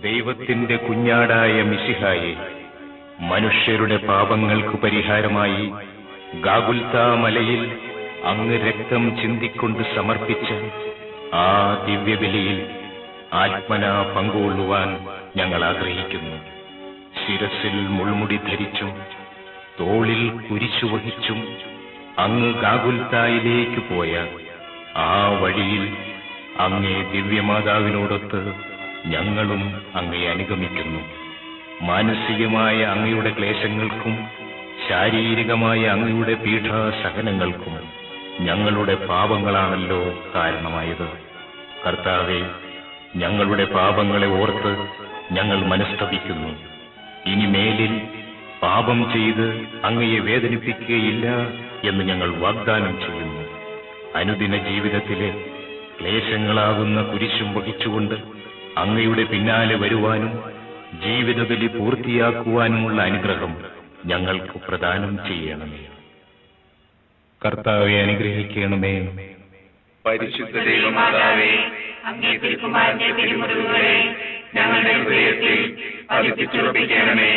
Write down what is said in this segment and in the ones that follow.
ദൈവത്തിന്റെ കുഞ്ഞാടായ മിശിഹായെ, മനുഷ്യരുടെ പാപങ്ങൾക്ക് പരിഹാരമായി ഗാഗുൽത്താ മലയിൽ അങ്ങ് രക്തം ചിന്തിക്കൊണ്ട് സമർപ്പിച്ച ആ ദിവ്യബലിയിൽ ആത്മനാ പങ്കുകൊള്ളുവാൻ ഞങ്ങൾ ആഗ്രഹിക്കുന്നു. ശിരസിൽ മുൾമുടി ധരിച്ചും തോളിൽ കുരിശു വഹിച്ചും അങ്ങ് ഗാഗുൽത്തായിലേക്ക് പോയ ആ വഴിയിൽ അങ്ങേ ദിവ്യമാതാവിനോടൊത്ത് ഞങ്ങളും അങ്ങയെ അനുഗമിക്കുന്നു. മാനസികമായ അങ്ങയുടെ ക്ലേശങ്ങൾക്കും ശാരീരികമായ അങ്ങയുടെ പീഠാസഹനങ്ങൾക്കും ഞങ്ങളുടെ പാപങ്ങളാണല്ലോ കാരണമായത്. കർത്താവേ, ഞങ്ങളുടെ പാപങ്ങളെ ഓർത്ത് ഞങ്ങൾ മനസ്തപിക്കുന്നു. ഇനിമേലിൽ പാപം ചെയ്ത് അങ്ങയെ വേദനിപ്പിക്കുകയില്ല എന്ന് ഞങ്ങൾ വാഗ്ദാനം ചെയ്യുന്നു. അനുദിന ജീവിതത്തിലെ ക്ലേശങ്ങളാകുന്ന കുരിശും വഹിച്ചുകൊണ്ട് അങ്ങയുടെ പിന്നാലെ വരുവാനും ജീവിതബലി പൂർത്തിയാക്കുവാനുമുള്ള അനുഗ്രഹം ഞങ്ങൾക്ക് പ്രദാനം ചെയ്യണമേ. കർത്താവെ, അനുഗ്രഹിക്കണമേ. പരിശുദ്ധ ദൈവമാതാവേ, അങ്ങേ തിരുക്കുമാരന്റെ തിരുമുറിവുകളെ ഞങ്ങളുടെ ഹൃദയത്തിൽ പതിപ്പിച്ചുറപ്പിക്കണമേ.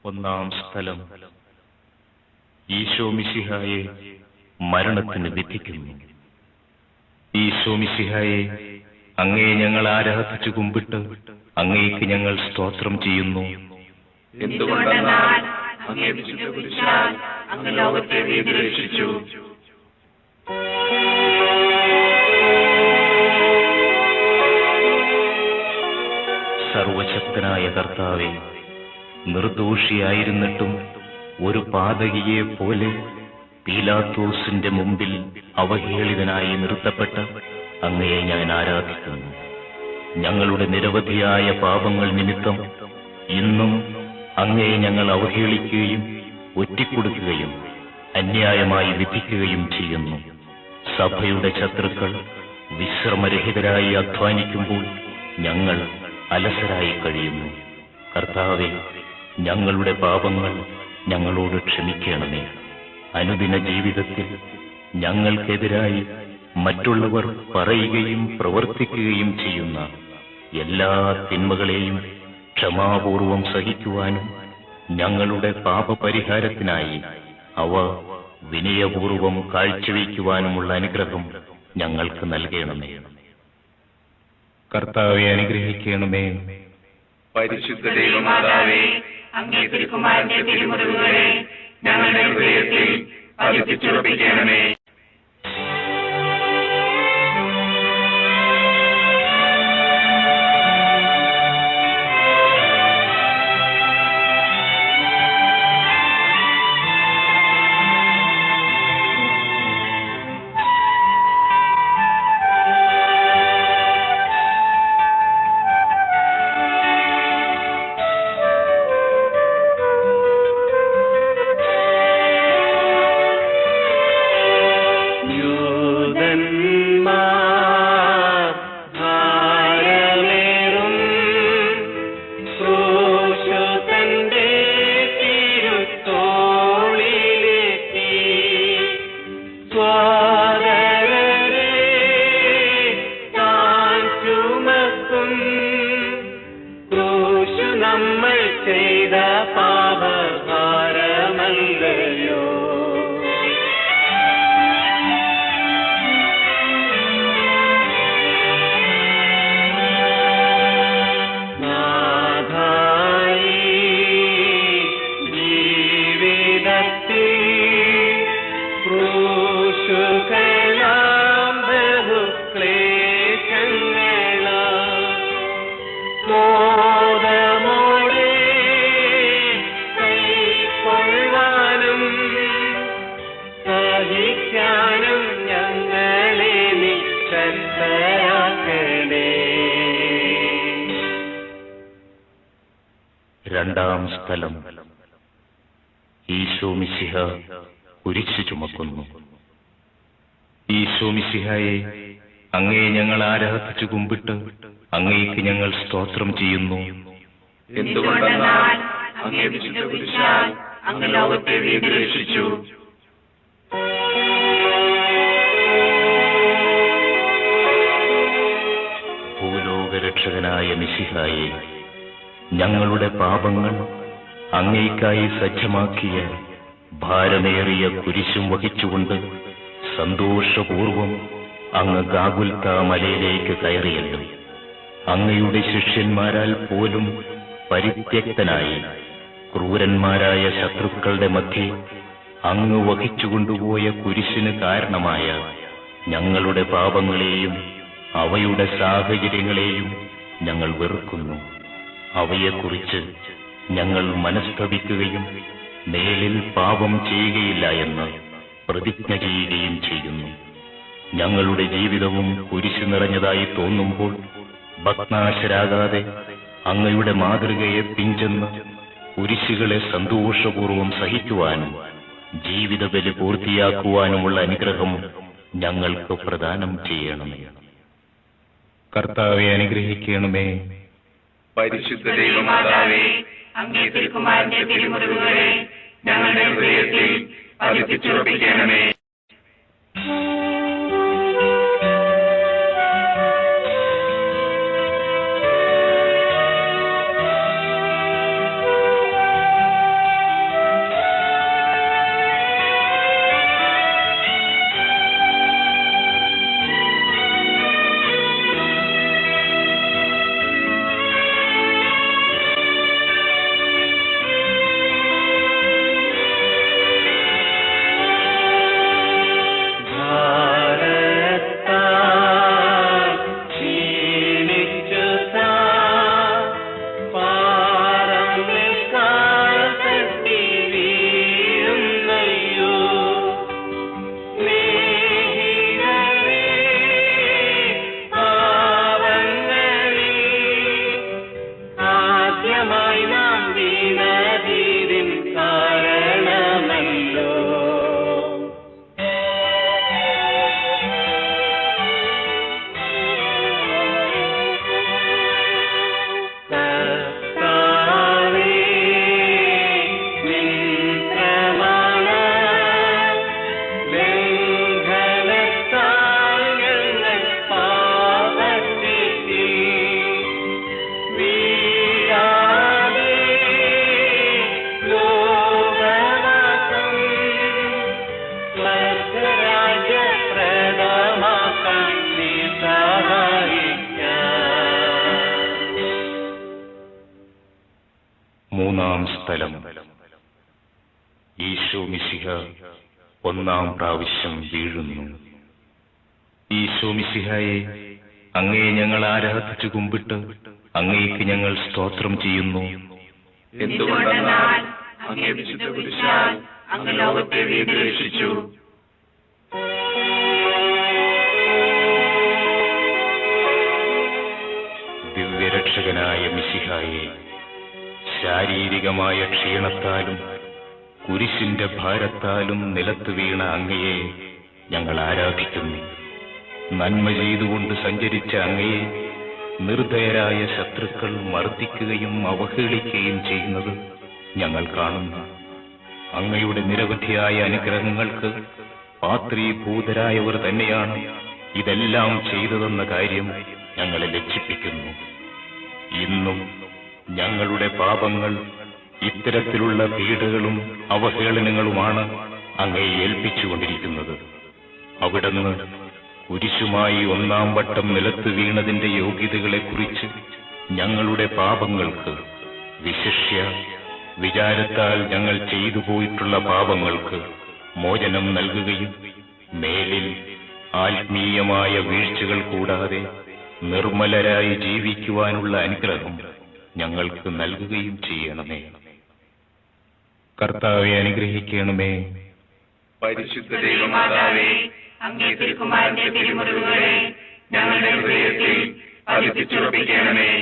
ഒന്നാം സ്ഥലം, ഈശോ മിശിഹായെ മരണത്തിന് വിധിക്കുന്നു. ഈശോ മിശിഹായെ, അങ്ങയെ ഞങ്ങൾ ആരാധിച്ചു കുമ്പിട്ട് അങ്ങേക്ക് ഞങ്ങൾ സ്തോത്രം ചെയ്യുന്നു. എന്തുകൊണ്ടെന്നാൽ അങ്ങേ വിശുദ്ധ കുരിശാൽ അങ്ങ് ലോകത്തെ നീതി രക്ഷിച്ചു. സർവശക്തനായ കർത്താവേ, നിർദോഷിയായിരുന്നിട്ടും ഒരു പാതകിയെ പോലെ പീലാത്തോസിന്റെ മുമ്പിൽ അവഹേളിതനായി നിർത്തപ്പെട്ട അങ്ങയെ ഞാൻ ആരാധിക്കുന്നു. ഞങ്ങളുടെ നിരവധിയായ പാപങ്ങൾ നിമിത്തം ഇന്നും അങ്ങയെ ഞങ്ങൾ അവഹേളിക്കുകയും ഒറ്റിക്കൊടുക്കുകയും അന്യായമായി വിധിക്കുകയും ചെയ്യുന്നു. സഭയുടെ ശത്രുക്കൾ വിശ്രമരഹിതരായി അധ്വാനിക്കുമ്പോൾ ഞങ്ങൾ അലസരായി കഴിയുന്നു. കർത്താവേ, ഞങ്ങളുടെ പാപങ്ങൾ ഞങ്ങളോട് ക്ഷമിക്കണമേ. അനുദിന ജീവിതത്തിൽ ഞങ്ങൾക്കെതിരായി മറ്റുള്ളവർ പറയുകയും പ്രവർത്തിക്കുകയും ചെയ്യുന്ന എല്ലാ തിന്മകളെയും ക്ഷമാപൂർവം സഹിക്കുവാനും ഞങ്ങളുടെ പാപപരിഹാരത്തിനായി അവ വിനയപൂർവം കാഴ്ചവെക്കുവാനുമുള്ള അനുഗ്രഹം ഞങ്ങൾക്ക് നൽകണമേ. കർത്താവെ, അനുഗ്രഹിക്കണമേ. പരിശുദ്ധ ദൈവമാതാവേ, അങ്ങേ തിരുക്കുമാരന്റെ തിരുമുറിവുകളെ ഞങ്ങളുടെ ഹൃദയത്തിൽ പതിപ്പിച്ചുറപ്പിക്കണമേ. രണ്ടാം സ്ഥലം. ഈശോ മിശിഹ കുരിശ് ചുമക്കുന്നു. ഈശോ മിശിഹായെ, അങ്ങയെ ഞങ്ങൾ ആരാധിച്ചു കുമ്പിട്ട് അങ്ങേക്ക് ഞങ്ങൾ സ്തോത്രം ചെയ്യുന്നു. എന്തുകൊണ്ടെന്നാൽ അങ്ങേ വിശുദ്ധ കുരിശാൽ അങ്ങ് ലോകത്തെ നീതി രക്ഷിച്ചു. ഭൂലോകരക്ഷകനായ മിശിഹായെ, ഞങ്ങളുടെ പാപങ്ങൾ അങ്ങേക്കായി സജ്ജമാക്കിയ ഭാരമേറിയ കുരിശും വഹിച്ചുകൊണ്ട് സന്തോഷപൂർവം അങ്ങ് ഗാഗുൽത്താ മലയിലേക്ക് കയറിയല്ലോ. അങ്ങയുടെ ശിഷ്യന്മാരാൽ പോലും പരിത്യക്തനായി ക്രൂരന്മാരായ ശത്രുക്കളുടെ മധ്യേ അങ്ങ് വഹിച്ചുകൊണ്ടുപോയ കുരിശിന് കാരണമായ ഞങ്ങളുടെ പാപങ്ങളെയും അവയുടെ സാഹചര്യങ്ങളെയും ഞങ്ങൾ വെറുക്കുന്നു. അവയെക്കുറിച്ച് ഞങ്ങൾ മനസ്തപിക്കുകയും മേലിൽ പാപം ചെയ്യുകയില്ല എന്ന് പ്രതിജ്ഞ ചെയ്യുകയും ചെയ്യുന്നു. ഞങ്ങളുടെ ജീവിതവും കുരിശു നിറഞ്ഞതായി തോന്നുമ്പോൾ ഭഗ്നാശരാകാതെ അങ്ങയുടെ മാതൃകയെ പിഞ്ചെന്ന് കുരിശുകളെ സന്തോഷപൂർവം സഹിക്കുവാനും ജീവിത ബലി പൂർത്തിയാക്കുവാനുമുള്ള അനുഗ്രഹം ഞങ്ങൾക്ക് പ്രദാനം ചെയ്യണമേ. കർത്താവെ, അനുഗ്രഹിക്കണമേ. പരിശുദ്ധ ദൈവമാതാവേ, അങ്ങേ തിരുക്കുമാരന്റെ തിരുമുറിവുകളെ ഞങ്ങളുടെ ഹൃദയത്തിൽ പതിപ്പിച്ചുറപ്പിക്കണമേ. ഒന്നാം സ്ഥലം. ഈശോ മിശിഹ ഒന്നാം പ്രാവശ്യം വീഴുന്നു. ഈശോ മിശിഹായെ, അങ്ങയെ ഞങ്ങൾ ആരാധിച്ചു കുമ്പിട്ട് അങ്ങേക്ക് ഞങ്ങൾ സ്തോത്രം ചെയ്യുന്നു. എന്തുകൊണ്ടെന്നാൽ അങ്ങേ വിശുദ്ധ കുരിശാൽ അങ്ങ് ലോകത്തെ വീണ്ടും രക്ഷിച്ചു. ദിവ്യരക്ഷകനായ മിശിഹായെ, ശാരീരികമായ ക്ഷീണത്താലും കുരിശിന്റെ ഭാരത്താലും നിലത്ത് വീണ അങ്ങയെ ഞങ്ങൾ ആരാധിക്കുന്നു. നന്മ ചെയ്തുകൊണ്ട് സഞ്ചരിച്ച അങ്ങയെ നിർദയരായ ശത്രുക്കൾ മർദ്ദിക്കുകയും അവഹേളിക്കുകയും ചെയ്യുന്നത് ഞങ്ങൾ കാണുന്നു. അങ്ങയുടെ നിരവധിയായ അനുഗ്രഹങ്ങൾക്ക് പാത്രീഭൂതരായവർ തന്നെയാണ് ഇതെല്ലാം ചെയ്തതെന്ന കാര്യം ഞങ്ങളെ ലജ്ജിപ്പിക്കുന്നു. ഇന്നും ഞങ്ങളുടെ പാപങ്ങൾ ഇത്തരത്തിലുള്ള പീഡകളും അവഹേളനങ്ങളുമാണ് അങ്ങയെ ഏൽപ്പിച്ചുകൊണ്ടിരിക്കുന്നത്. അവിടുന്ന് കുരിശുമായി ഒന്നാം വട്ടം നിലത്ത് വീണതിന്റെ യോഗ്യതകളെക്കുറിച്ച് ഞങ്ങളുടെ പാപങ്ങൾക്ക്, വിശിഷ്യ വിചാരത്താൽ ഞങ്ങൾ ചെയ്തു പോയിട്ടുള്ള പാപങ്ങൾക്ക് മോചനം നൽകുകയും മേലിൽ ആത്മീയമായ വീഴ്ചകൾ കൂടാതെ നിർമ്മലരായി ജീവിക്കുവാനുള്ള അനുഗ്രഹം ഞങ്ങൾക്ക് നൽകുകയും ചെയ്യണമേ. കർത്താവെ, അനുഗ്രഹിക്കണമേ. പരിശുദ്ധ ദൈവമാതാവേ, അങ്ങേ തിരുക്കുമാരന്റെ തിരുമുറിവുകളെ ഞങ്ങളുടെ ഹൃദയത്തിൽ പതിപ്പിച്ചുറപ്പിക്കണമേ.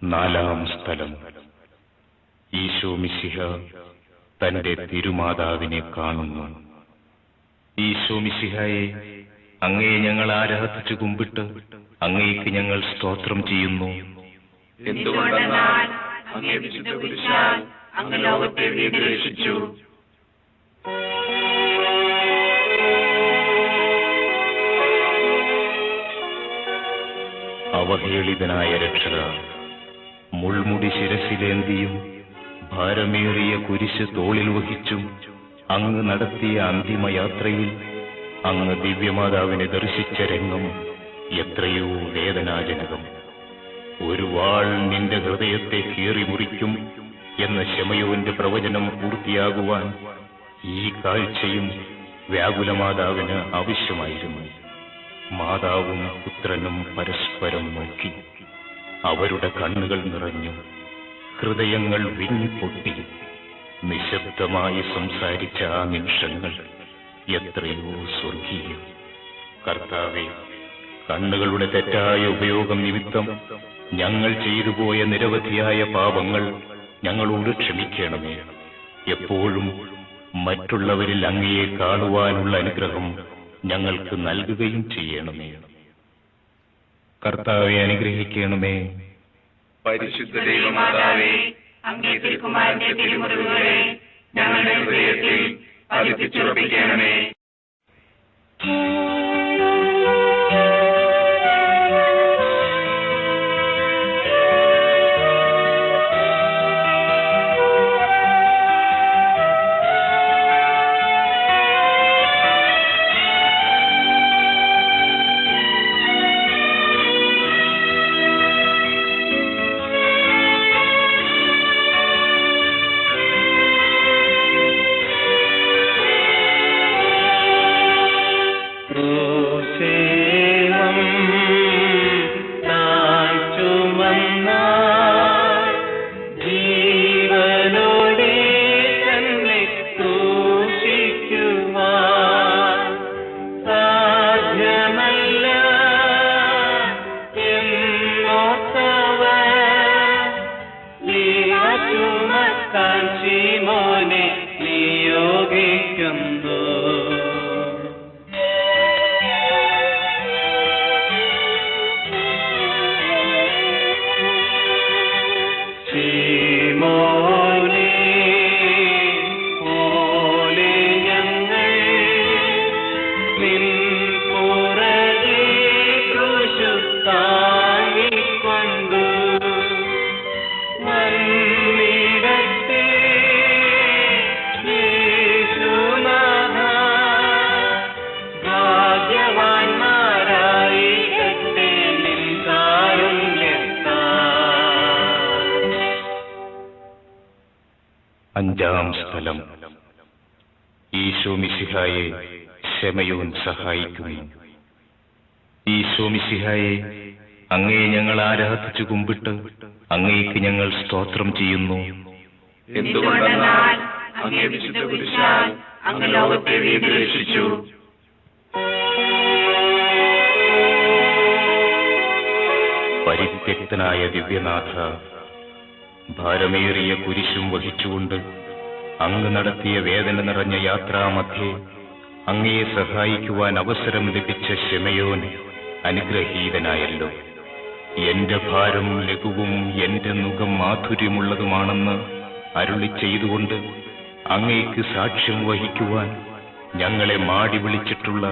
നാലാം സ്ഥലം. ഈശോ മിശിഹ തന്റെ തിരുമാതാവിനെ കാണുന്നു. ഈശോ മിശിഹായെ, അങ്ങയെ ഞങ്ങൾ ആരാധിച്ചു കുമ്പിട്ട് അങ്ങേക്ക് ഞങ്ങൾ സ്തോത്രം ചെയ്യുന്നു. എന്തുകൊണ്ടെന്നാൽ അങ്ങേ വിശുദ്ധ കുരിശാൽ അങ്ങ് ലോകത്തെ വീണ്ടും രക്ഷിച്ചു. അവഹേളിതനായ രക്ഷക, മുൾമുടി ശിരസിലേന്തിയും ഭാരമേറിയ കുരിശ് തോളിൽ വഹിച്ചും അങ്ങ് നടത്തിയ അന്തിമയാത്രയിൽ അങ്ങ് ദിവ്യമാതാവിനെ ദർശിച്ച രംഗം എത്രയോ വേദനാജനകം. ഒരു വാൾ നിന്റെ ഹൃദയത്തെ കീറി മുറിക്കും എന്ന ശമയോന്റെ പ്രവചനം പൂർത്തിയാകുവാൻ ഈ കാഴ്ചയും വ്യാകുലമാതാവിന് ആവശ്യമായിരുന്നു. മാതാവും പുത്രനും പരസ്പരം നോക്കി. അവരുടെ കണ്ണുകൾ നിറഞ്ഞു, ഹൃദയങ്ങൾ വിങ്ങിപ്പൊട്ടി. നിശബ്ദമായി സംസാരിച്ച ആ നിമിഷങ്ങൾ എത്രയോ സ്വർഗീയം. കർത്താവേ, കണ്ണുകളുടെ തെറ്റായ ഉപയോഗം നിമിത്തം ഞങ്ങൾ ചെയ്തുപോയ നിരവധിയായ പാപങ്ങൾ ഞങ്ങളോട് ക്ഷമിക്കണമേ. എപ്പോഴും മറ്റുള്ളവരിൽ അങ്ങയെ കാണുവാനുള്ള അനുഗ്രഹം ഞങ്ങൾക്ക് നൽകുകയും ചെയ്യണമേ. കർത്താവെ, അനുഗ്രഹിക്കണമേ. പരിശുദ്ധ ദൈവമാതാവേ, അങ്ങേ തിരുക്കുമാരന്റെ തിരുമുറിവുകളെ ഞങ്ങളുടെ ഹൃദയത്തിൽ പതിപ്പിച്ചുറപ്പിക്കണമേ. അഞ്ചാം സ്ഥലം. ഈശോ മിശിഹായെ ശമയോൻ സഹായിക്കുന്നു. ഈശോ മിശിഹായെ, അങ്ങയെ ഞങ്ങൾ ആരാധിച്ചു കുമ്പിട്ട് അങ്ങേക്ക് ഞങ്ങൾ സ്തോത്രം ചെയ്യുന്നു. എന്തുകൊണ്ടെന്നാൽ അങ്ങേ വിശുദ്ധ കുരിശാൽ അങ്ങ് ലോകത്തെ വീണ്ടും രക്ഷിച്ചു. പരിത്യക്തനായ ദിവ്യനാഥ, ഭാരമേറിയ കുരിശും വഹിച്ചുകൊണ്ട് അങ്ങ് നടത്തിയ വേദന നിറഞ്ഞ യാത്രാമധ്യേ അങ്ങയെ സഹായിക്കുവാൻ അവസരം ലഭിച്ച ശമയോൻ അനുഗ്രഹീതനായല്ലോ. എന്റെ ഭാരം ലഘുവും എന്റെ നുകം മാധുര്യമുള്ളതുമാണെന്ന് അരുളി ചെയ്തുകൊണ്ട് അങ്ങേക്ക് സാക്ഷ്യം വഹിക്കുവാൻ ഞങ്ങളെ മാടി വിളിച്ചിട്ടുള്ള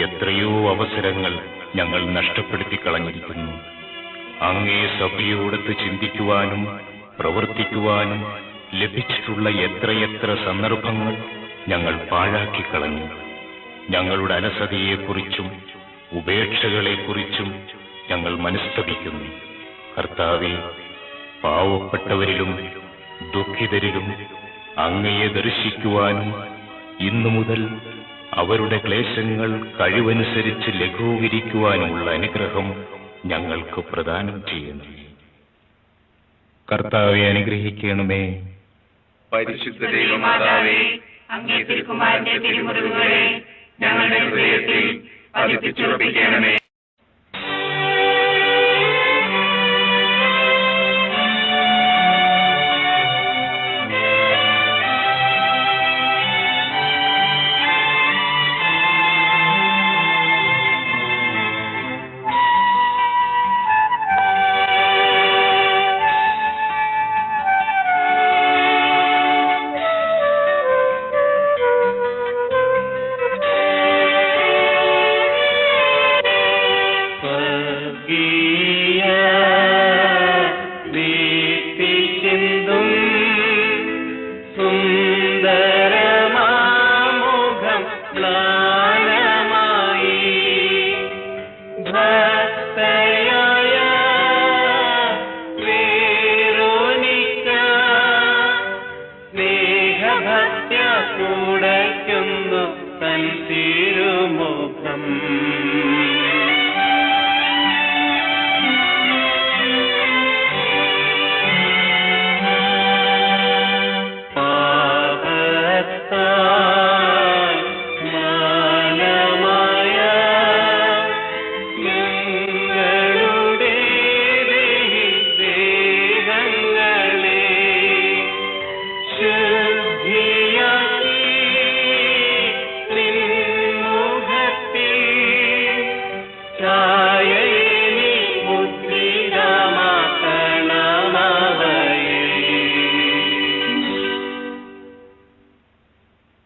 എത്രയോ അവസരങ്ങൾ ഞങ്ങൾ നഷ്ടപ്പെടുത്തി കളഞ്ഞിരിക്കുന്നു. അങ്ങേ സഭയോടൊത്ത് ചിന്തിക്കുവാനും പ്രവർത്തിക്കുവാനും ലഭിച്ചിട്ടുള്ള എത്രയെത്ര സന്ദർഭങ്ങൾ ഞങ്ങൾ പാഴാക്കിക്കളഞ്ഞു. ഞങ്ങളുടെ അലസതയെക്കുറിച്ചും ഉപേക്ഷകളെക്കുറിച്ചും ഞങ്ങൾ മനസ്തപിക്കുന്നു. കർത്താവേ, പാവപ്പെട്ടവരിലും ദുഃഖിതരിലും അങ്ങയെ ദർശിക്കുവാനും ഇന്നു മുതൽ അവരുടെ ക്ലേശങ്ങൾ കഴിവനുസരിച്ച് ലഘൂകരിക്കുവാനുമുള്ള അനുഗ്രഹം ഞങ്ങൾക്ക് പ്രദാനം ചെയ്യുന്നു. കർത്താവെ, അനുഗ്രഹിക്കണമേ. പരിശുദ്ധ ദൈവമാതാവേ, അങ്ങേ തിരുക്കുമാരന്റെ തിരുമുറിവുകളെ ഞങ്ങളുടെ ഹൃദയത്തിൽ പതിപ്പിച്ചുറപ്പിക്കണമേ.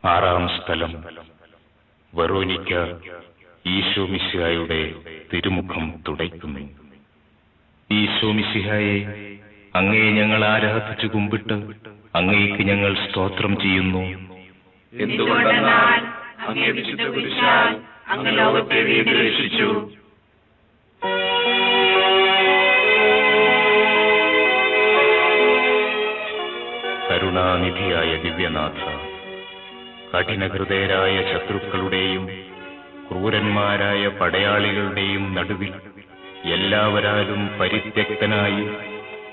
ആറാം സ്ഥലം. വെറോനിക്ക ഈശോ മിശിഹായുടെ തിരുമുഖം തുടയ്ക്കുന്നു. ഈശോ മിശിഹായെ, അങ്ങയെ ഞങ്ങൾ ആരാധിച്ചു കുമ്പിട്ട് അങ്ങേക്ക് ഞങ്ങൾ സ്തോത്രം ചെയ്യുന്നു. എന്തുകൊണ്ടെന്നാൽ അങ്ങേ വിശുദ്ധ കുരിശാൽ അങ്ങ് ലോകത്തെ വീണ്ടും രക്ഷിച്ചു. കരുണാനിധിയായ ദിവ്യനാഥ, കഠിനഹൃദയരായ ശത്രുക്കളുടെയും ക്രൂരന്മാരായ പടയാളികളുടെയും നടുവിൽ എല്ലാവരാലും പരിത്യക്തനായി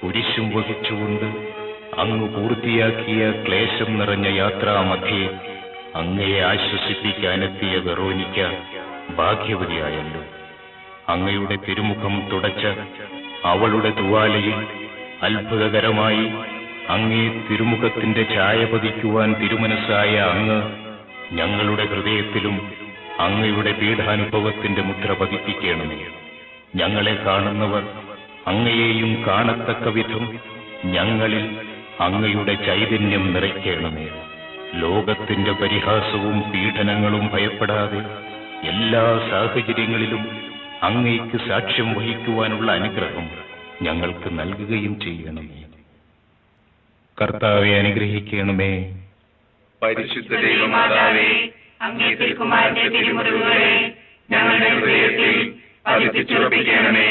കുരിശും വഹിച്ചുകൊണ്ട് അങ്ങ് പൂർത്തിയാക്കിയ ക്ലേശം നിറഞ്ഞ യാത്രാമധ്യേ അങ്ങയെ ആശ്വസിപ്പിക്കാനെത്തിയ വെറോനിക്ക ഭാഗ്യവതിയായല്ലോ. അങ്ങയുടെ തിരുമുഖം തുടച്ച അവളുടെ തുവാലയിൽ അത്ഭുതകരമായി അങ്ങേ തിരുമുഖത്തിന്റെ ഛായ പതിക്കുവാൻ തിരുമനസ്സായ അങ്ങ് ഞങ്ങളുടെ ഹൃദയത്തിലും അങ്ങയുടെ പീഡാനുഭവത്തിന്റെ മുദ്ര പതിപ്പിക്കണമേ. ഞങ്ങളെ കാണുന്നവർ അങ്ങയെയും കാണത്തക്ക വിധം ഞങ്ങളിൽ അങ്ങയുടെ ചൈതന്യം നിറയ്ക്കണമേ. ലോകത്തിന്റെ പരിഹാസവും പീഡനങ്ങളും ഭയപ്പെടാതെ എല്ലാ സാഹചര്യങ്ങളിലും അങ്ങയ്ക്ക് സാക്ഷ്യം വഹിക്കുവാനുള്ള അനുഗ്രഹം ഞങ്ങൾക്ക് നൽകുകയും ചെയ്യണമേ. കർത്താവെ, അനുഗ്രഹിക്കണമേ. പരിശുദ്ധ ദൈവമാതാവേ, അങ്ങേ തിരുക്കുമാരന്റെ തിരുമുറിവുകളെ ഞങ്ങളുടെ ഹൃദയത്തിൽ പതിപ്പിച്ചുറപ്പിക്കണമേ.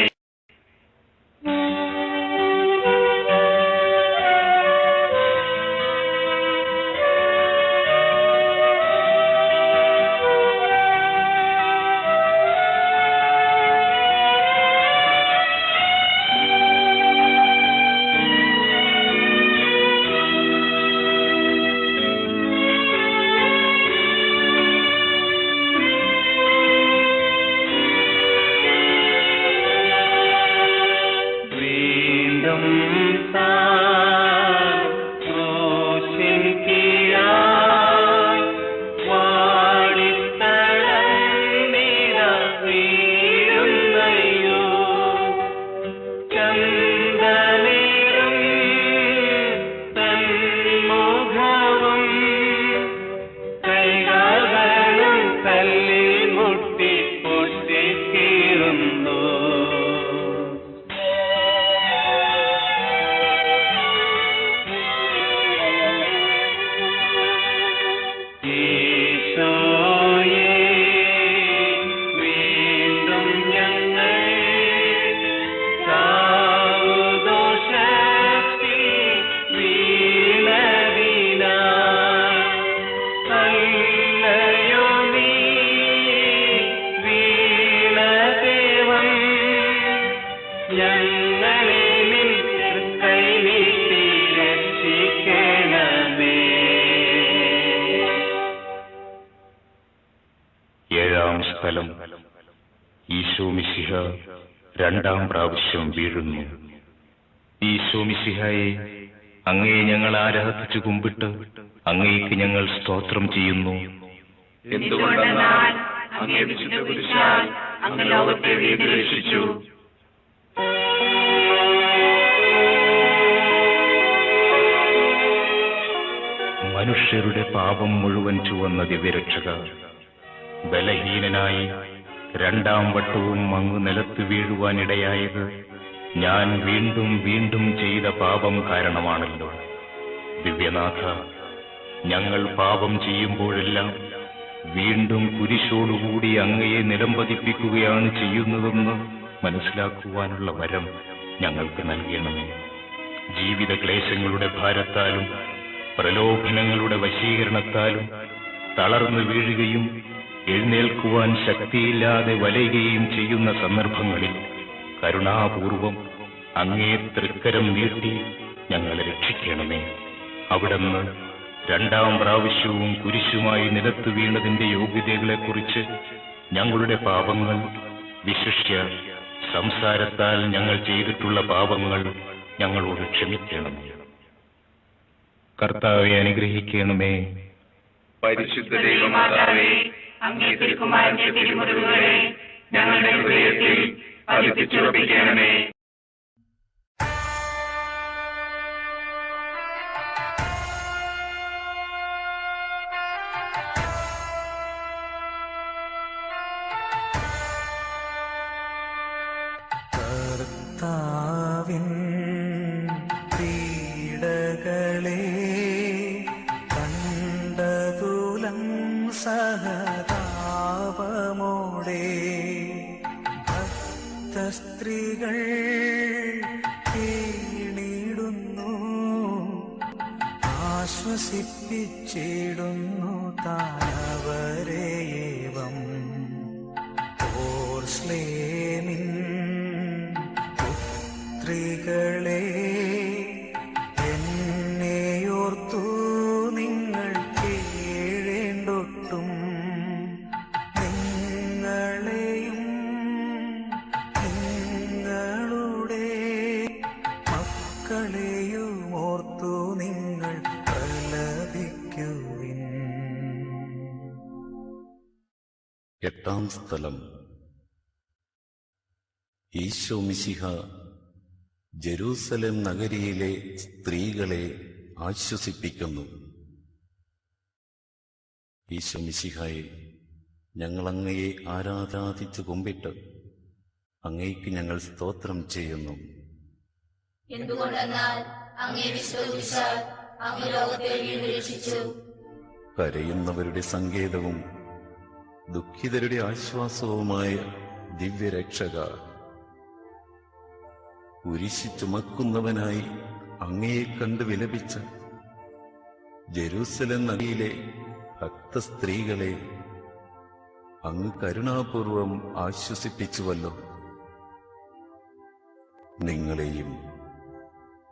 സ്ഥലം ഈശോ മിശിഹ രണ്ടാം പ്രാവശ്യം വീഴുന്നു. ഈശോ മിശിഹായെ, അങ്ങയെ ഞങ്ങൾ ആരാധിച്ചു കുമ്പിട്ട് അങ്ങേക്ക് ഞങ്ങൾ സ്തോത്രം ചെയ്യുന്നു. എന്തുകൊണ്ടെന്നാൽ അങ്ങേ വിശുദ്ധ കുരിശാൽ അങ്ങ് ലോകത്തെ വീണ്ടും രക്ഷിച്ചു. മനുഷ്യരുടെ പാപം മുഴുവൻ ചുവന്ന ദിവ്യരക്ഷക, ബലഹീനനായി രണ്ടാം വട്ടവും അങ്ങ് നിലത്ത് വീഴുവാനിടയായത് ഞാൻ വീണ്ടും വീണ്ടും ചെയ്ത പാപം കാരണമാണല്ലോ. ദിവ്യനാഥ, ഞങ്ങൾ പാപം ചെയ്യുമ്പോഴെല്ലാം വീണ്ടും കുരിശോടുകൂടി അങ്ങയെ നിലംപതിപ്പിക്കുകയാണ് ചെയ്യുന്നതെന്ന് മനസ്സിലാക്കുവാനുള്ള വരം ഞങ്ങൾക്ക് നൽകണമേ. ജീവിത ക്ലേശങ്ങളുടെ ഭാരത്താലും പ്രലോഭനങ്ങളുടെ വശീകരണത്താലും തളർന്നു വീഴുകയും എഴുന്നേൽക്കുവാൻ ശക്തിയില്ലാതെ വലയുകയും ചെയ്യുന്ന സന്ദർഭങ്ങളിൽ കരുണാപൂർവം അങ്ങേ തൃക്കരം നീട്ടി ഞങ്ങളെ രക്ഷിക്കണമേ. അവിടുന്ന് രണ്ടാം പ്രാവശ്യവും കുരിശുമായി നിലത്ത് വീണതിന്റെ യോഗ്യതകളെക്കുറിച്ച് ഞങ്ങളുടെ പാപങ്ങൾ, വിശിഷ്യ സംസാരത്താൽ ഞങ്ങൾ ചെയ്തിട്ടുള്ള പാപങ്ങൾ ഞങ്ങളോട് ക്ഷമിക്കണമേ. കർത്താവെ, അനുഗ്രഹിക്കണമേ. പരിശുദ്ധ ദൈവമാതാവേ, അങ്ങേ തിരുക്കുമാരന്റെ തിരുമുറിവുകളെ ഞങ്ങളുടെ ഹൃദയത്തിൽ പതിപ്പിച്ചുറപ്പിക്കണമേ. ആശ്വസിപ്പിച്ചിടുന്നു താനവരേവം ഓർസ്ലേമിൻ പുത്രികളെ എന്നെയോർത്തു നിങ്ങൾ കേഴേണ്ടൊട്ടും നിങ്ങളെയും നിങ്ങളുടെ മക്കളെയും ഓർത്തു നിങ്ങൾ പ്രലപിക്കുവിൻ. എട്ടാം സ്ഥലം. ഈശോ മിശിഹ ജെരൂസലേം നഗരിയിലെ സ്ത്രീകളെ ആശ്വസിപ്പിക്കുന്നു. ഈശോ മിശിഹായെ, ഞങ്ങൾ അങ്ങയെ ആരാധിച്ചു കുമ്പിട്ട് അങ്ങയ്ക്ക് ഞങ്ങൾ സ്തോത്രം ചെയ്യുന്നു. എന്തുകൊണ്ടെന്നാൽ അങ്ങേ വിശ്വസിച്ചാൽ അങ്ങ് ലോകത്തെ വീണ്ടുരക്ഷിച്ചു. കരയുന്നവരുടെ സങ്കേതവും ദുഃഖിതരുടെ ആശ്വാസവുമായ ദിവ്യരക്ഷക, കുരിശ് ചുമക്കുന്നവനായി അങ്ങയെ കണ്ട് വിലപിച്ച ജെരൂസലേം നഗരിയിലെ ഭക്തസ്ത്രീകളെ അങ്ങ് കരുണാപൂർവം ആശ്വസിപ്പിച്ചുവല്ലോ. നിങ്ങളെയും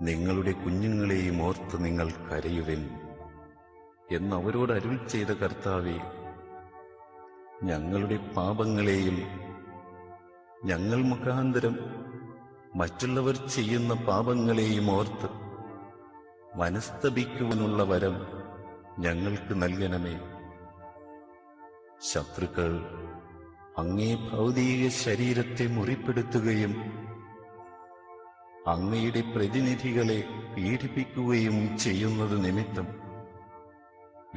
നിങ്ങളുടെ കുഞ്ഞുങ്ങളെയും ഓർത്ത് നിങ്ങൾ കരയുവിൻ എന്നവരോട് അരുൾ ചെയ്ത കർത്താവേ, ഞങ്ങളുടെ പാപങ്ങളെയും ഞങ്ങൾ മുഖാന്തരം മറ്റുള്ളവർ ചെയ്യുന്ന പാപങ്ങളെയും ഓർത്ത് മനസ്തപിക്കുവാനുള്ള വരം ഞങ്ങൾക്ക് നൽകണമേ. ശത്രുക്കൾ അങ്ങേ ഭൗതിക ശരീരത്തെ മുറിപ്പെടുത്തുകയും അങ്ങയുടെ പ്രതിനിധികളെ പീഡിപ്പിക്കുകയും ചെയ്യുന്നത് നിമിത്തം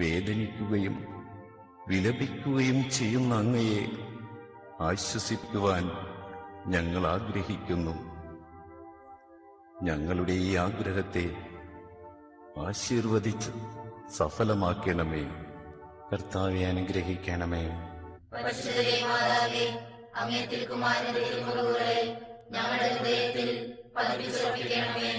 വേദനിക്കുകയും വിലപിക്കുകയും ചെയ്യുന്ന അങ്ങയെ ആശ്വസിപ്പിക്കുവാൻ ഞങ്ങൾ ആഗ്രഹിക്കുന്നു. ഞങ്ങളുടെ ഈ ആഗ്രഹത്തെ ആശീർവദിച്ച് സഫലമാക്കണമേ. കർത്താവെ, അനുഗ്രഹിക്കണമേ. പരിശുദ്ധ മാതാവേ, അങ്ങേ തിരുക്കുമാരന്റെ തിരുമുറിവുകളെ ഞങ്ങളുടെ ഹൃദയത്തിൽ പതിപ്പിച്ചുറപ്പിക്കണമേ.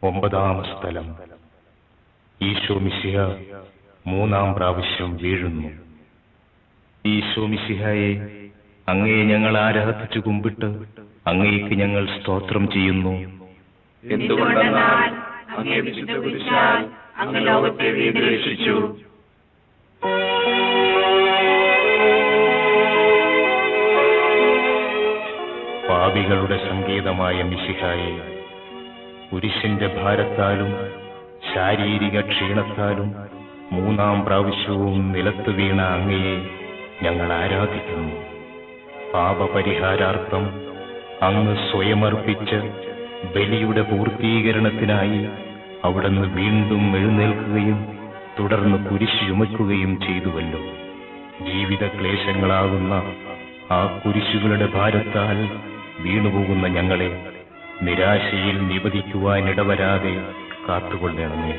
ഒമ്പതാം സ്ഥലം. ഈശോ മിശിഹ മൂന്നാം പ്രാവശ്യം വീഴുന്നു. ഈശോ മിശിഹായെ, അങ്ങയെ ഞങ്ങൾ ആരാധിച്ചു കുമ്പിട്ട് അങ്ങയ്ക്ക് ഞങ്ങൾ സ്തോത്രം ചെയ്യുന്നു. എന്തുകൊണ്ടെന്നാൽ അങ്ങേ വിശുദ്ധ കുരിശാൽ അങ്ങ് ലോകത്തെ വീണ്ടുരക്ഷിച്ചു. പാപികളുടെ സങ്കേതമായ മിശിഹായെ, കുരിശിന്റെ ഭാരത്താലും ശാരീരിക ക്ഷീണത്താലും മൂന്നാം പ്രാവശ്യവും നിലത്ത് വീണ അങ്ങയെ ഞങ്ങൾ ആരാധിക്കുന്നു. പാപപരിഹാരാർത്ഥം അങ്ങ് സ്വയമർപ്പിച്ച് ബലിയുടെ പൂർത്തീകരണത്തിനായി അവിടുന്ന് വീണ്ടും എഴുന്നേൽക്കുകയും തുടർന്ന് കുരിശ് ചുമക്കുകയും ചെയ്തുവല്ലോ. ജീവിത ക്ലേശങ്ങളാകുന്ന ആ കുരിശുകളുടെ ഭാരത്താൽ വീണുപോകുന്ന ഞങ്ങളെ നിരാശയിൽ നിപതിക്കുവാൻ ഇടവരാതെ കാത്തുകൊള്ളണമേ.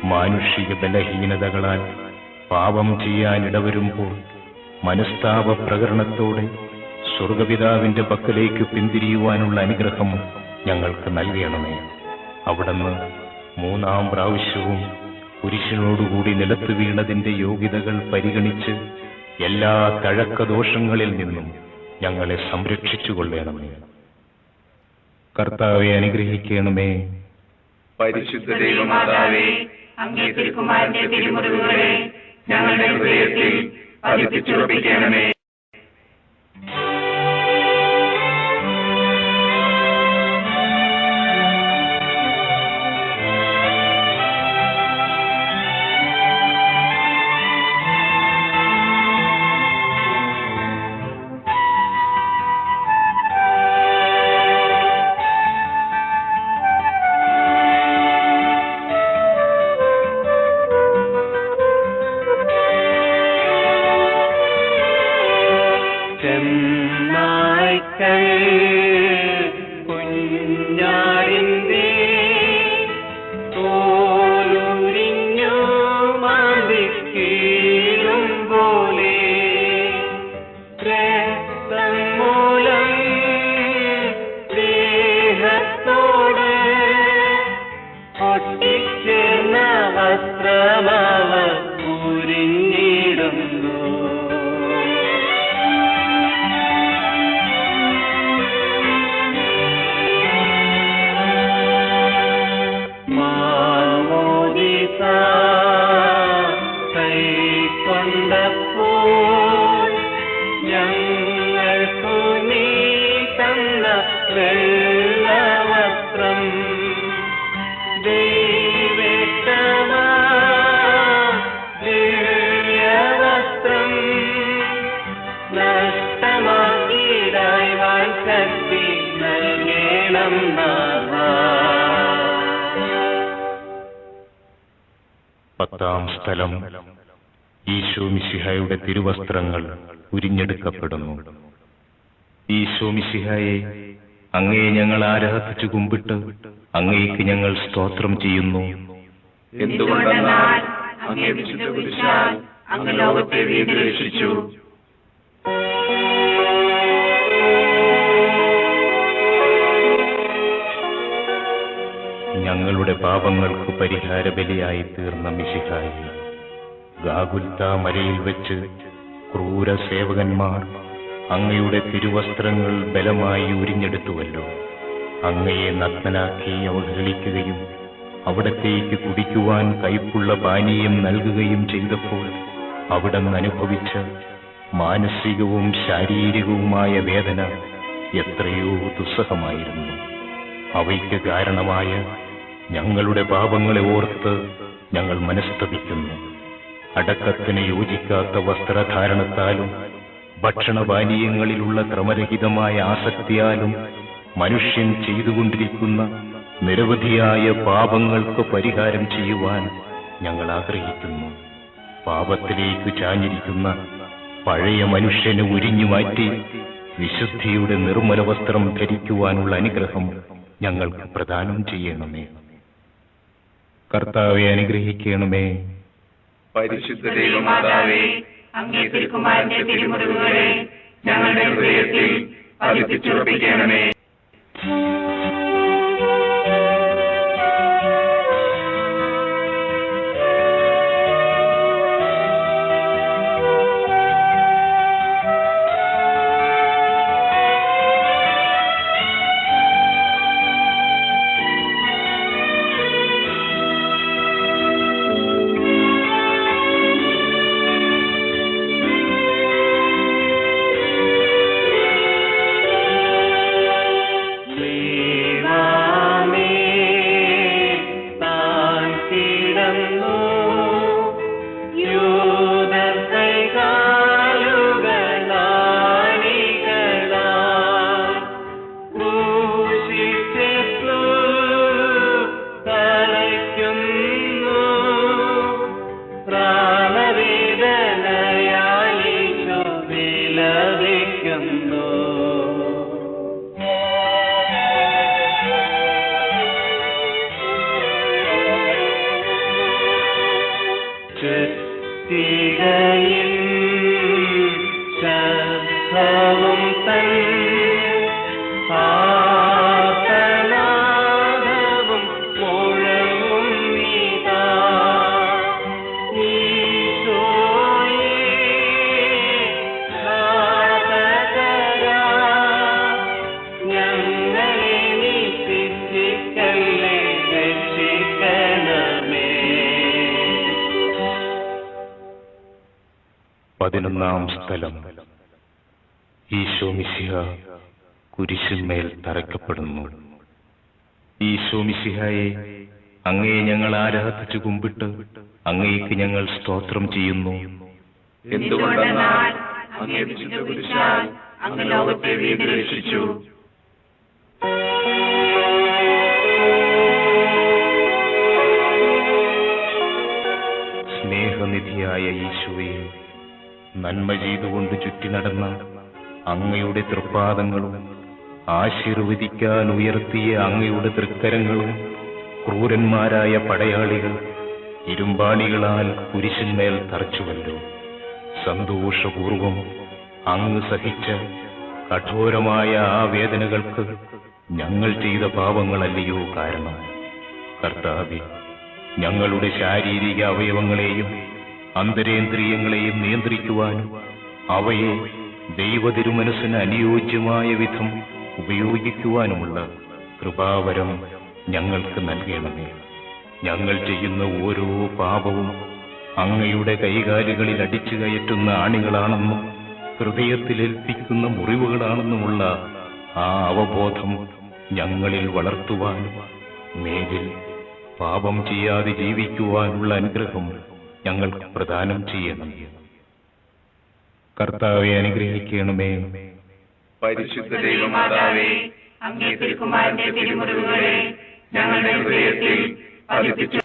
മാനുഷിക ബലഹീനതകളാൽ പാപം ചെയ്യാൻ ഇടവരുമ്പോൾ മനസ്താപ പ്രകരണത്തോടെ സ്വർഗപിതാവിന്റെ പക്കലേക്ക് പിന്തിരിയുവാനുള്ള അനുഗ്രഹം ഞങ്ങൾക്ക് നൽകണമേ. അവിടുന്ന് മൂന്നാം പ്രാവശ്യവും കുരിശിനോടുകൂടി നിലത്ത് വീണതിന്റെ യോഗ്യതകൾ പരിഗണിച്ച് എല്ലാ തഴക്കദോഷങ്ങളിൽ നിന്നും ഞങ്ങളെ സംരക്ഷിച്ചുകൊള്ളണമേ. കർത്താവെ അനുഗ്രഹിക്കണമേ. പരിശുദ്ധ ദൈവമാതാവേ, അങ്ങേ തിരുക്കുമാരന്റെ തിരുമുറിവുകളെ ഞങ്ങളുടെ ഹൃദയത്തിൽ പതിപ്പിച്ചുറപ്പിക്കണമേ. പത്താം സ്ഥലം. ഈശോ മിശിഹായുടെ തിരുവസ്ത്രങ്ങൾ ഉരിഞ്ഞെടുക്കപ്പെടുന്നു. ഈശോ മിശിഹായെ, അങ്ങയെ ഞങ്ങൾ ആരാധിച്ചു കുമ്പിട്ട് അങ്ങേക്ക് ഞങ്ങൾ സ്തോത്രം ചെയ്യുന്നു. എന്തുകൊണ്ടെന്നാൽ അങ്ങേ വിശുദ്ധ കുരിശാൽ അങ്ങ് ലോകത്തെ വീണ്ടുരക്ഷിച്ചു. ഞങ്ങളുടെ പാപങ്ങൾക്ക് പരിഹാര ബലിയായി തീർന്ന മിശിഹായി, ഗാഗുൽത്താ മലയിൽ വെച്ച് ക്രൂര സേവകന്മാർ അങ്ങയുടെ തിരുവസ്ത്രങ്ങൾ ബലമായി ഉരിഞ്ഞെടുത്തുവല്ലോ. അങ്ങയെ നഗ്നനാക്കി അവഹേളിക്കുകയും അവിടത്തേക്ക് കുടിക്കുവാൻ കയ്പുള്ള പാനീയം നൽകുകയും ചെയ്തപ്പോൾ അവിടുന്ന് അനുഭവിച്ച മാനസികവും ശാരീരികവുമായ വേദന എത്രയോ ദുസ്സഹമായിരുന്നു. അവയ്ക്ക് കാരണമായ ഞങ്ങളുടെ പാപങ്ങളെ ഓർത്ത് ഞങ്ങൾ മനസ്തപിക്കുന്നു. അടക്കത്തിന് യോജിക്കാത്ത വസ്ത്രധാരണത്താലും ഭക്ഷണപാനീയങ്ങളിലുള്ള ക്രമരഹിതമായ ആസക്തിയാലും മനുഷ്യൻ ചെയ്തുകൊണ്ടിരിക്കുന്ന നിരവധിയായ പാപങ്ങൾക്ക് പരിഹാരം ചെയ്യുവാൻ ഞങ്ങൾ ആഗ്രഹിക്കുന്നു. പാപത്തിലേക്ക് ചാഞ്ഞിരിക്കുന്ന പഴയ മനുഷ്യനെ ഉരിഞ്ഞു മാറ്റി വിശുദ്ധിയുടെ നിർമ്മല വസ്ത്രം ധരിക്കുവാനുള്ള അനുഗ്രഹം ഞങ്ങൾക്ക് പ്രദാനം ചെയ്യണമേ. കർത്താവെ അനുഗ്രഹിക്കണമേ. പരിശുദ്ധ ദൈവമാതാവേ, അങ്ങേ തിരുക്കുമാരന്റെ തിരുമുറിവുകളെ ഞങ്ങളുടെ ഹൃദയത്തിൽ പതിപ്പിച്ചുറപ്പിക്കണമേ. വിലപിക്കുന്നു. ചുറ്റികയിൽ ശബ്ദവും തൻ ആർത്തനാദവും മുഴങ്ങും നീതാ. ഈശോയേ ഘാതകരാ, ഞങ്ങളെ നീ ശിക്ഷിക്കല്ലേ, രക്ഷിക്കണമേ. 11-ാം സ്ഥലം. ഈശോ മിശിഹ കുരിശിന്മേൽ തറയ്ക്കപ്പെടുന്നു. ഈശോ മിശിഹായെ, അങ്ങയെ ഞങ്ങൾ ആരാധിച്ചു കുമ്പിട്ട് അങ്ങേക്ക് ഞങ്ങൾ സ്തോത്രം ചെയ്യുന്നു. എന്തുകൊണ്ടെന്നാൽ അങ്ങേ വിശുദ്ധ കുരിശാൽ അങ്ങ് ലോകത്തെ വീണ്ടും രക്ഷിച്ചു. സ്നേഹനിധിയായ ഈശോയെ, നന്മ ചെയ്തുകൊണ്ട് ചുറ്റി നടന്ന അങ്ങയുടെ തൃപ്പാദങ്ങളും ആശീർവദിക്കാൻ ഉയർത്തിയ അങ്ങയുടെ തൃക്കരങ്ങളും ക്രൂരന്മാരായ പടയാളികൾ ഇരുമ്പാണികളാൽ കുരിശിന്മേൽ തറച്ചുവല്ലോ. സന്തോഷപൂർവം അങ്ങ് സഹിച്ച കഠോരമായ ആ വേദനകൾക്ക് ഞങ്ങൾ ചെയ്ത പാപങ്ങളല്ലയോ കാരണം. കർത്താവേ, ഞങ്ങളുടെ ശാരീരിക അവയവങ്ങളെയും അന്തരേന്ദ്രിയങ്ങളെയും നിയന്ത്രിക്കുവാനും അവയെ ദൈവതിരുമനസ്സിന് അനുയോജ്യമായ വിധം ഉപയോഗിക്കുവാനുമുള്ള കൃപാവരം ഞങ്ങൾക്ക് നൽകണമേ. ഞങ്ങൾ ചെയ്യുന്ന ഓരോ പാപവും അങ്ങയുടെ കൈകാലുകളിൽ അടിച്ചു കയറ്റുന്ന ആണികളാണെന്നും ഹൃദയത്തിലേൽപ്പിക്കുന്ന മുറിവുകളാണെന്നുമുള്ള ആ അവബോധം ഞങ്ങളിൽ വളർത്തുവാനും മേലിൽ പാപം ചെയ്യാതെ ജീവിക്കുവാനുള്ള അനുഗ്രഹം ഞങ്ങൾക്ക് പ്രദാനം ചെയ്യണം. കർത്താവെ അനുഗ്രഹിക്കണമേ. പരിശുദ്ധ ദൈവമാതാവേ, അങ്ങേ തിരുക്കുമാരന്റെ തിരുമുറിവുകളെ ഞങ്ങളുടെ ഹൃദയത്തിൽ പതിപ്പിച്ചു.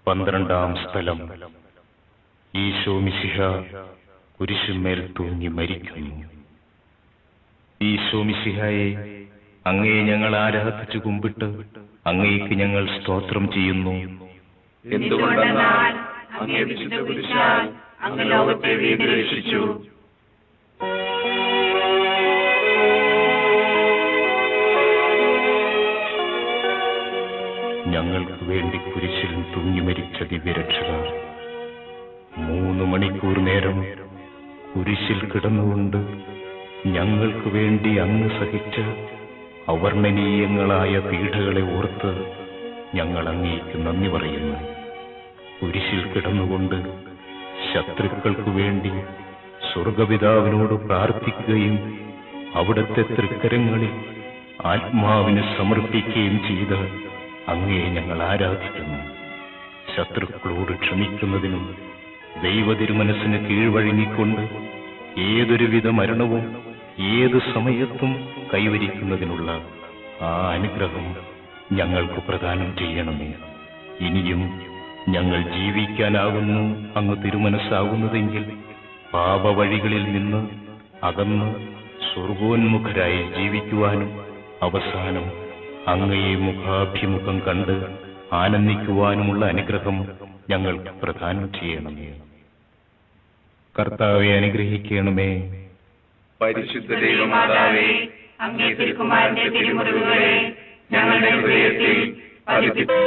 പന്ത്രണ്ടാം സ്ഥലം. ഈശോ മിശിഹ കുരിശിന്മേൽ തൂങ്ങി മരിക്കുന്നു. ഈശോ മിശിഹായെ, അങ്ങയെ ഞങ്ങൾ ആരാധിച്ചു കുമ്പിട്ട് അങ്ങേക്ക് ഞങ്ങൾ സ്തോത്രം ചെയ്യുന്നു. എന്തുകൊണ്ടെന്നാൽ അങ്ങേ വിശുദ്ധ കുരിശാൽ അങ്ങ് ലോകത്തെ വീണ്ടും രക്ഷിച്ചു. ഞങ്ങൾക്ക് വേണ്ടി കുരിശിൽ തൂങ്ങി മരിച്ച ദിവ്യരക്ഷക, 3 മണിക്കൂർ നേരം കുരിശിൽ കിടന്നുകൊണ്ട് ഞങ്ങൾക്ക് വേണ്ടി അങ്ങ് സഹിച്ച അവർണ്ണനീയങ്ങളായ പീഡകളെ ഓർത്ത് ഞങ്ങൾ അങ്ങേക്ക് നന്ദി പറയുന്നു. കുരിശിൽ കിടന്നുകൊണ്ട് ശത്രുക്കൾക്കു വേണ്ടി സ്വർഗപിതാവിനോട് പ്രാർത്ഥിക്കുകയും അവിടുത്തെ തൃക്കരങ്ങളിൽ ആത്മാവിന് സമർപ്പിക്കുകയും ചെയ്ത് അങ്ങയെ ഞങ്ങൾ ആരാധിക്കുന്നു. ശത്രുക്കളോട് ക്ഷമിക്കുന്നതിനും ദൈവതിരുമനസ്സിന് കീഴ്വഴങ്ങിക്കൊണ്ട് ഏതൊരുവിധ മരണവും ഏതു സമയത്തും കൈവരിക്കുന്നതിനുള്ള ആ അനുഗ്രഹം ഞങ്ങൾക്ക് പ്രദാനം ചെയ്യണമേ. ഇനിയും ഞങ്ങൾ ജീവിക്കാനാകുന്നു അങ്ങ് തിരുമനസ്സാകുന്നതെങ്കിൽ പാപവഴികളിൽ നിന്ന് അകന്ന് സ്വർഗോന്മുഖരായി ജീവിക്കുവാനും അവസാനം അങ്ങയെ മുഖാഭിമുഖം കണ്ട് ആനന്ദിക്കുവാനുമുള്ള അനുഗ്രഹം ഞങ്ങൾക്ക് പ്രദാനം ചെയ്യണമേ. കർത്താവെ അനുഗ്രഹിക്കണമേ. പരിശുദ്ധ ദൈവമാതാവേ, അങ്ങേ തിരുക്കുമാരന്റെ തിരുമുറിവുകളെ ഞങ്ങളുടെ ഹൃദയത്തിൽ പതിപ്പിച്ചു.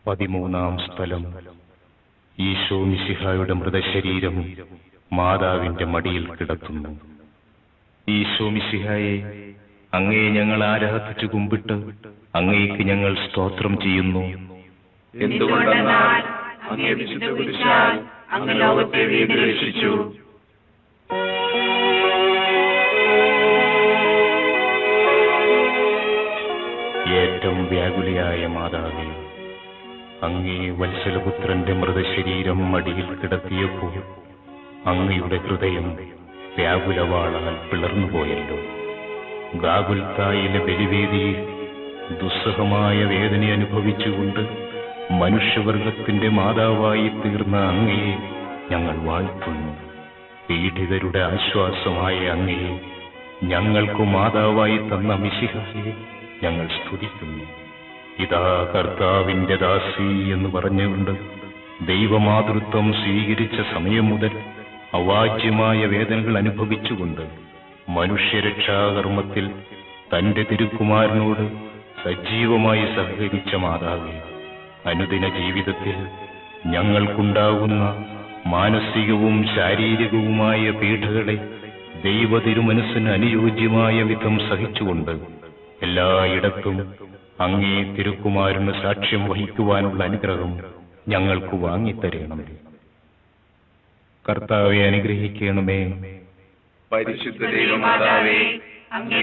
പതിമൂന്നാം സ്ഥലം. ഈശോ മിശിഹായുടെ മൃതശരീരം മാതാവിന്റെ മടിയിൽ കിടത്തുന്നു. ഈശോ മിശിഹായെ, അങ്ങയെ ഞങ്ങൾ ആരാധിച്ചു കുമ്പിട്ട് അങ്ങേക്ക് ഞങ്ങൾ സ്തോത്രം ചെയ്യുന്നു. എന്തുകൊണ്ടെന്നാൽ അങ്ങേ വിശുദ്ധ കുരിശാൽ അങ്ങ് ലോകത്തെ വീണ്ടും രക്ഷിച്ചു. ഏറ്റവും വ്യാകുലയായ മാതാവേ, അങ്ങേ വത്സലപുത്രന്റെ മൃതശരീരം മടിയിൽ കിടത്തിയപ്പോൾ അങ്ങയുടെ ഹൃദയം വ്യാകുലവാളാൽ പിളർന്നുപോയല്ലോ. ഗാഗുൽത്തായിലെ ബലിവേദിയിൽ ദുസ്സഹമായ വേദന അനുഭവിച്ചുകൊണ്ട് മനുഷ്യവർഗത്തിന്റെ മാതാവായി തീർന്ന അങ്ങയെ ഞങ്ങൾ വാഴ്ത്തുന്നു. പീഡിതരുടെ ആശ്വാസമായ അങ്ങയെ ഞങ്ങൾക്ക് മാതാവായി തന്ന മിശിഹായെ ഞങ്ങൾ സ്തുതിക്കുന്നു. ഇതാ കർത്താവിന്റെ ദാസി എന്ന് പറഞ്ഞുകൊണ്ട് ദൈവമാതൃത്വം സ്വീകരിച്ച സമയം മുതൽ അവാച്യമായ വേദനകൾ അനുഭവിച്ചുകൊണ്ട് മനുഷ്യരക്ഷാകർമ്മത്തിൽ തന്റെ തിരുക്കുമാരനോട് സജീവമായി സഹകരിച്ച മാതാവേ, അനുദിന ജീവിതത്തിൽ ഞങ്ങൾക്കുണ്ടാകുന്ന മാനസികവും ശാരീരികവുമായ പീഡകളെ ദൈവ തിരുമനസ്സിന് അനുയോജ്യമായ വിധം സഹിച്ചുകൊണ്ട് എല്ലായിടത്തും അങ്ങേ തിരുക്കുമാരന് സാക്ഷ്യം വഹിക്കുവാനുള്ള അനുഗ്രഹം ഞങ്ങൾക്ക് വാങ്ങിത്തരണമേ. കർത്താവെ അനുഗ്രഹിക്കണമേ. പരിശുദ്ധ ദൈവമാതാവേ, അങ്ങേ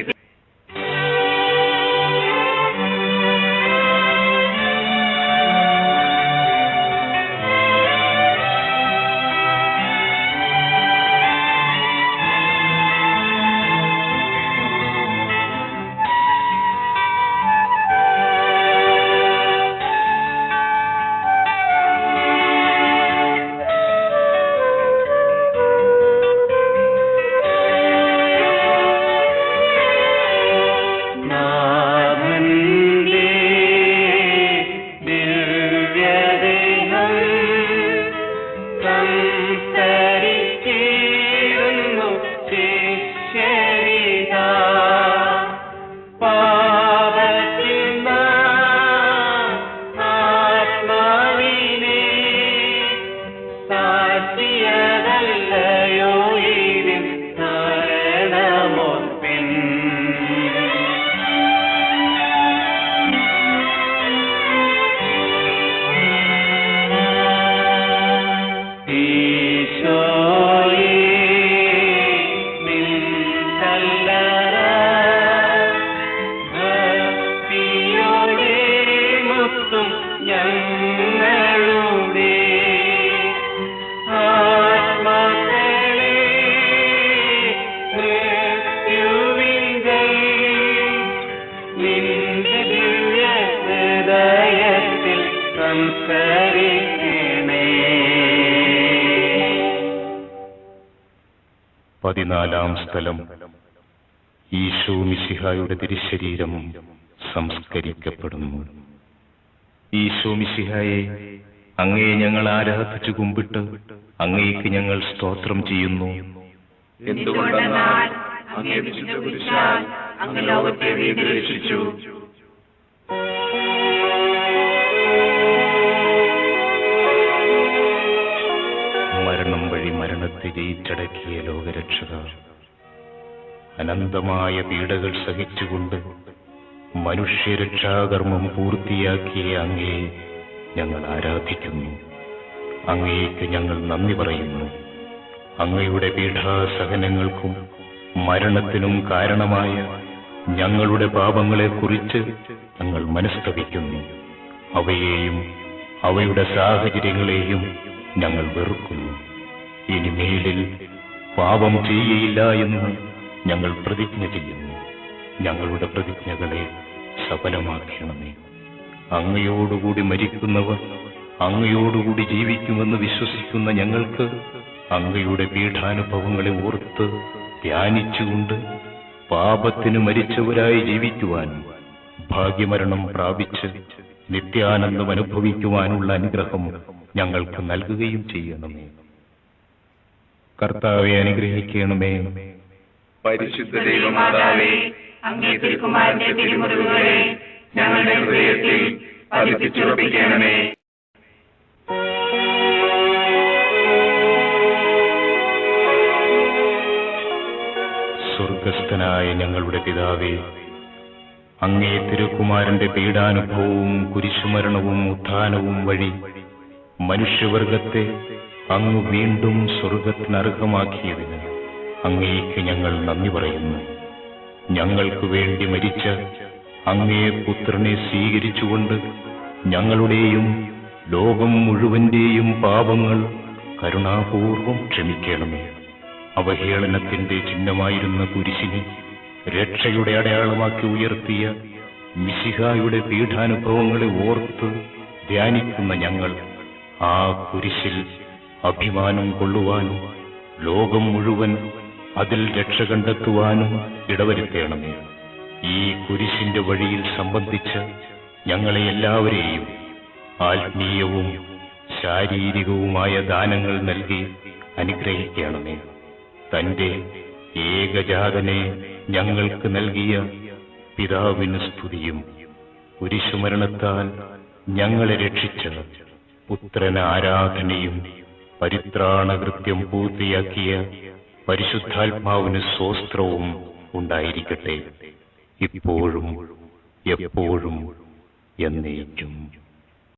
14-ാം സ്ഥലം. ഈശോ മിശിഹായുടെ തിരുശരീരം സംസ്കരിക്കപ്പെടുന്നു. ഈശോ മിശിഹായെ, അങ്ങയെ ഞങ്ങൾ ആരാധിച്ചു കുമ്പിട്ട് അങ്ങേക്ക് ഞങ്ങൾ സ്തോത്രം ചെയ്യുന്നു. എന്തുകൊണ്ടെന്നാൽ അങ്ങേ വിശുദ്ധ കുരിശാൽ അങ്ങ് ലോകത്തെ വീണ്ടും രക്ഷിച്ചു. മരണം വഴി മരണത്തെ ജയിച്ചടക്കിയ ലോകരക്ഷക, അനന്തമായ പീഡകൾ സഹിച്ചുകൊണ്ട് മനുഷ്യരക്ഷാകർമ്മം പൂർത്തിയാക്കിയ അങ്ങയെ ഞങ്ങൾ ആരാധിക്കുന്നു. അങ്ങേക്ക് ഞങ്ങൾ നന്ദി പറയുന്നു. അങ്ങയുടെ പീഡാസഹനങ്ങൾക്കും മരണത്തിനും കാരണമായ ഞങ്ങളുടെ പാപങ്ങളെക്കുറിച്ച് ഞങ്ങൾ മനസ്തപിക്കുന്നു. അവയെയും അവയുടെ സാഹചര്യങ്ങളെയും ഞങ്ങൾ വെറുക്കുന്നു. ഇനിമേലിൽ പാപം ചെയ്യയില്ല എന്ന് ഞങ്ങൾ പ്രതിജ്ഞ ചെയ്യുന്നു. ഞങ്ങളുടെ പ്രതിജ്ഞകളെ സഫലമാക്കണമേ. അങ്ങയോടുകൂടി മരിക്കുന്നവർ അങ്ങയോടുകൂടി ജീവിക്കുമെന്ന് വിശ്വസിക്കുന്ന ഞങ്ങൾക്ക് അങ്ങയുടെ പീഠാനുഭവങ്ങളെ ഓർത്ത് ധ്യാനിച്ചുകൊണ്ട് പാപത്തിന് മരിച്ചവരായി ജീവിക്കുവാനും ഭാഗ്യമരണം പ്രാപിച്ച് നിത്യാനന്ദം അനുഭവിക്കുവാനുള്ള അനുഗ്രഹം ഞങ്ങൾക്ക് നൽകുകയും ചെയ്യണമേ. കർത്താവെ, അനുഗ്രഹിക്കണമേ. പരിശുദ്ധ ദൈവമാതാവേ, അങ്ങേ തിരുക്കുമാരന്റെ തിരുമുറിവുകളെ ഞങ്ങളുടെ ഹൃദയത്തിൽ പതിപ്പിച്ചുറപ്പിക്കണമേ. സ്വർഗസ്ഥനായ ഞങ്ങളുടെ പിതാവേ, അങ്ങേ തിരുക്കുമാരന്റെ പീഡാനുഭവവും കുരിശുമരണവും ഉത്ഥാനവും വഴി മനുഷ്യവർഗത്തെ അങ്ങ് വീണ്ടും സ്വർഗത്തിനർഹമാക്കിയതിന് അങ്ങേക്ക് ഞങ്ങൾ നന്ദി പറയുന്നു. ഞങ്ങൾക്ക് വേണ്ടി മരിച്ച അങ്ങേ പുത്രനെ സ്വീകരിച്ചുകൊണ്ട് ഞങ്ങളുടെയും ലോകം മുഴുവന്റെയും പാപങ്ങൾ കരുണാപൂർവം ക്ഷമിക്കണമേ. അവഹേളനത്തിന്റെ ചിഹ്നമായിരുന്ന കുരിശിനെ രക്ഷയുടെ അടയാളമാക്കി ഉയർത്തിയ മിശിഹായുടെ പീഠാനുഭവങ്ങളെ ഓർത്ത് ധ്യാനിക്കുന്ന ഞങ്ങൾ ആ കുരിശിൽ അഭിമാനം കൊള്ളുവാനും ലോകം മുഴുവൻ അതിൽ രക്ഷ കണ്ടെത്തുവാനും ഇടവരുത്തേണമേ. ഈ കുരിശിന്റെ വഴിയിൽ സംബന്ധിച്ച ഞങ്ങളെ എല്ലാവരെയും ആത്മീയവും ശാരീരികവുമായ ദാനങ്ങൾ നൽകി അനുഗ്രഹിക്കണമേ. തന്റെ ഏകജാതനെ ഞങ്ങൾക്ക് നൽകിയ പിതാവിന് സ്തുതിയും കുരിശുമരണത്താൽ ഞങ്ങളെ രക്ഷിച്ച പുത്രന് ആരാധനയും പരിത്രാണകൃത്യം പൂർത്തിയാക്കിയ പരിശുദ്ധാത്മാവിന് സ്തോത്രവും ഉണ്ടായിരിക്കട്ടെ, ഇപ്പോഴും എപ്പോഴും എന്നേക്കും.